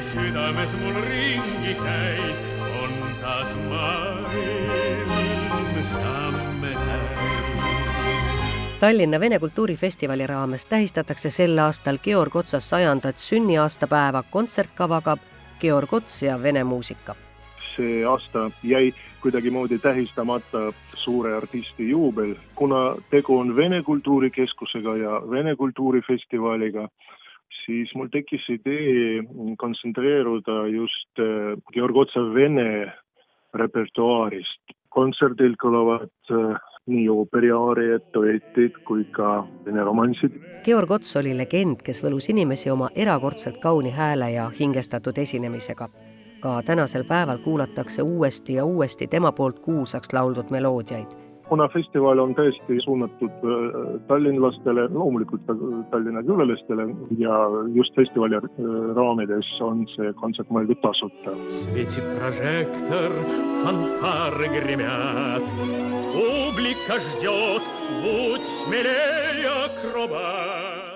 südames mul ringi käib, on taas maailm samme täis. Tallinna Vene kultuurifestivali raames tähistatakse sel aastal Georg Otsa 100. sünniaastapäeva kontsertkavaga Georg Ots ja vene muusika. See aasta jäi kuidagimoodi tähistamata suure artisti juubel, kuna tegu on Vene kultuurikeskusega ja Vene kultuurifestivaliga, siis mul tekkis idee kontsentreeruda just Georg Otsa vene repertuaarist. Kontserdil kõlavad nii ooperiaariad, duetid kui ka vene romansid. Georg Ots oli legend, kes võlus inimesi oma erakordselt kauni hääle ja hingestatud esinemisega. Ka tänasel päeval kuulatakse uuesti ja uuesti tema poolt kuulsaks lauldud meloodiaid. Kuna festival on tõesti suunatud tallinlastele, loomulikult Tallinna külalistele ja just festivali raamides on see kontsert mõeldud tasuta. Svetит прожектор, фанфары гремят, публика ждет, будь смелее, акробат.